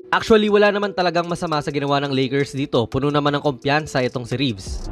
Actually, wala naman talagang masama sa ginawa ng Lakers dito. Puno naman ng kumpiyansa itong si Reeves.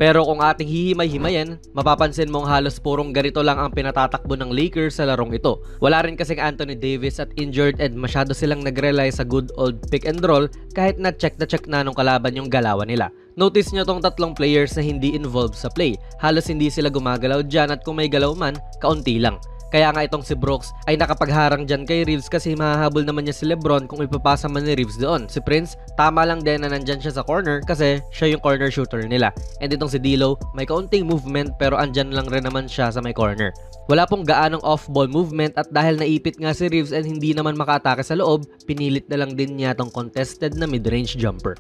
Pero kung ating hihimay-himayin, mapapansin mong halos purong ganito lang ang pinatatakbo ng Lakers sa larong ito. Wala rin kasing Anthony Davis at injured and masyado silang nag-rely sa good old pick and roll kahit na check na nung kalaban yung galawan nila. Notice nyo tong tatlong players na hindi involved sa play. Halos hindi sila gumagalaw dyan at kung may galaw man, kaunti lang. Kaya nga itong si Brooks ay nakapagharang dyan kay Reeves kasi mahahabol naman niya si LeBron kung ipapasa man ni Reeves doon. Si Prince, tama lang din na nandyan siya sa corner kasi siya yung corner shooter nila. And itong si D'Lo, may kaunting movement pero andyan lang rin naman siya sa may corner. Wala pong gaanong off-ball movement at dahil naipit nga si Reeves and hindi naman makaatake sa loob, pinilit na lang din niya tong contested na mid-range jumper.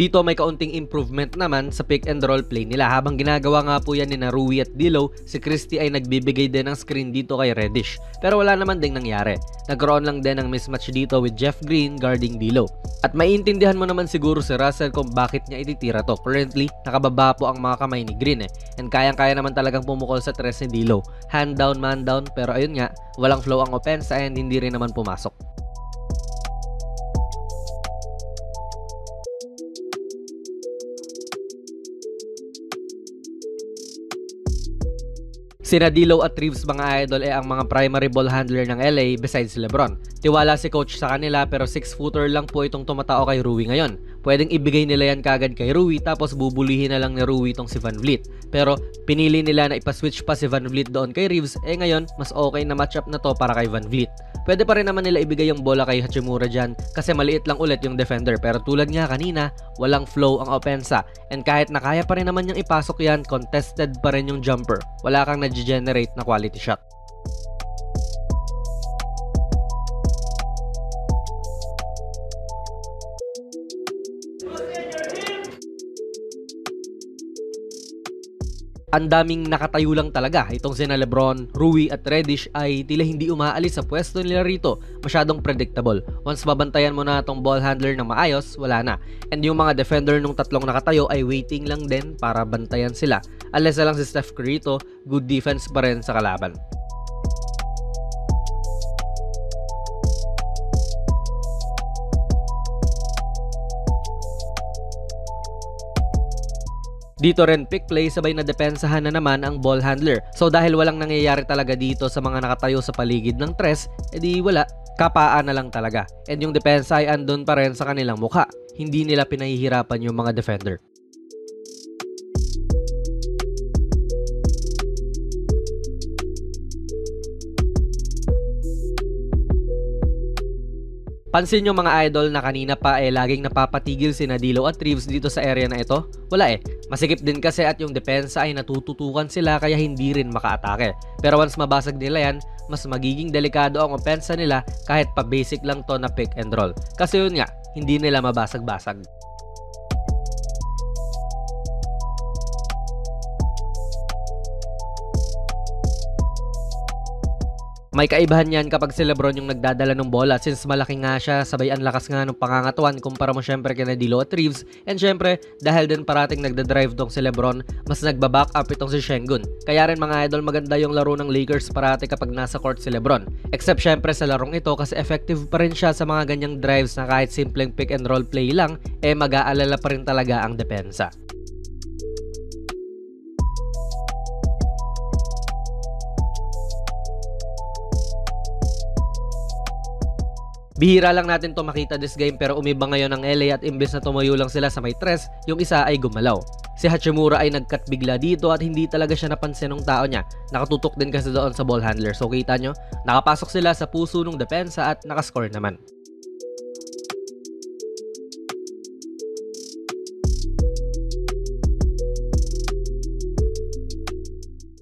Dito may kaunting improvement naman sa pick and roll play nila. Habang ginagawa nga po yan ni Rui at D'Lo, si Christie ay nagbibigay din ng screen dito kay Reddish. Pero wala naman ding nangyari. Nagkaroon lang din ng mismatch dito with Jeff Green guarding D'Lo. At maiintindihan mo naman siguro si Russell kung bakit niya ititira to. Currently, nakababa po ang mga kamay ni Green And kayang-kaya naman talagang pumukol sa tres ni D'Lo. Hand down, man down, pero ayun nga, walang flow ang offense and hindi rin naman pumasok. Sina D'Lo at Reeves mga idol ang mga primary ball handler ng LA besides LeBron. Tiwala si coach sa kanila pero 6-footer lang po itong tumatao kay Rui ngayon. Pwedeng ibigay nila yan kagad kay Rui tapos bubulihin na lang ni Rui itong si VanVleet. Pero pinili nila na ipaswitch pa si VanVleet doon kay Reeves ngayon mas okay na matchup na to para kay VanVleet. Pwede pa rin naman nila ibigay yung bola kay Hachimura dyan kasi maliit lang ulit yung defender pero tulad nga kanina, walang flow ang opensa and kahit nakaya pa rin naman niyang ipasok yan, contested pa rin yung jumper. Wala kang na-generate na quality shot. Ang daming nakatayo lang talaga. Itong sina LeBron, Rui at Reddish ay tila hindi umaalis sa pwesto nila rito. Masyadong predictable. Once mabantayan mo na itong ball handler ng maayos, wala na. And yung mga defender nung tatlong nakatayo ay waiting lang din para bantayan sila. Unless na lang si Steph Curry ito, good defense pa rin sa kalaban. Dito rin pick play sabay na depensahan na naman ang ball handler. So dahil walang nangyayari talaga dito sa mga nakatayo sa paligid ng tres, edi wala, kapaan na lang talaga. And yung depensa ay andun pa rin sa kanilang mukha. Hindi nila pinahihirapan yung mga defender. Pansin nyo mga idol na kanina pa laging napapatigil si D'Lo at Reeves dito sa area na ito? Wala masikip din kasi at yung depensa ay natututukan sila kaya hindi rin makaatake. Pero once mabasag nila yan, mas magiging delikado ang opensa nila kahit pa basic lang to na pick and roll. Kasi yun nga, hindi nila mabasag-basag. May kaibahan yan kapag si LeBron yung nagdadala ng bola since malaki nga siya, sabay ang lakas nga ng pangangatuan kumpara mo syempre kina D'Lo at Reeves. And syempre, dahil din parating nagdadrive tong si LeBron, mas nagbaback up itong si Şengün. Kaya rin mga idol, maganda yung laro ng Lakers parati kapag nasa court si LeBron. Except syempre sa larong ito kasi effective pa rin siya sa mga ganyang drives na kahit simpleng pick and roll play lang, mag-aalala pa rin talaga ang depensa. Bihira lang natin to makita this game pero umiba ngayon ang LA at imbes na tumayo lang sila sa may tres, yung isa ay gumalaw. Si Hachimura ay nagcut bigla dito at hindi talaga siya napansin ng tao niya. Nakatutok din kasi doon sa ball handler. So kita nyo, nakapasok sila sa puso ng depensa at nakascore naman.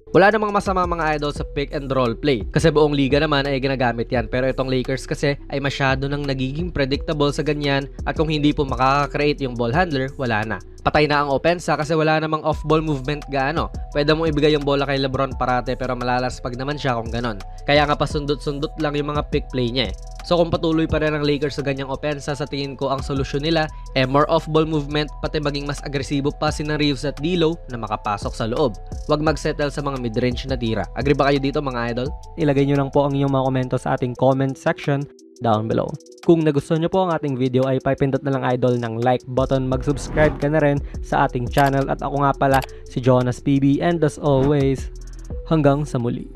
Wala namang masama mga idol sa pick and roll play kasi buong liga naman ay ginagamit yan, pero itong Lakers kasi ay masyado nang nagiging predictable sa ganyan at kung hindi po makaka-create yung ball handler, wala na. patay na ang opensa kasi wala namang off-ball movement gaano. Pwede mo ibigay yung bola kay LeBron parate pero malalaspag naman siya kung ganon. Kaya nga pasundot-sundot lang yung mga pick play niya eh. So kung patuloy pa rin ang Lakers sa ganyang opensa, sa tingin ko ang solusyon nila more off-ball movement, pati maging mas agresibo pa sina Reeves at D'Lo na makapasok sa loob. Huwag mag-settle sa mga mid-range na tira. Agree ba kayo dito mga idol? Ilagay nyo lang po ang inyong mga komento sa ating comment section down below. Kung nagustuhan nyo po ang ating video ay pipindot na lang idol ng like button, mag-subscribe ka na rin sa ating channel at ako nga pala si Jonas PB, and as always, hanggang sa muli.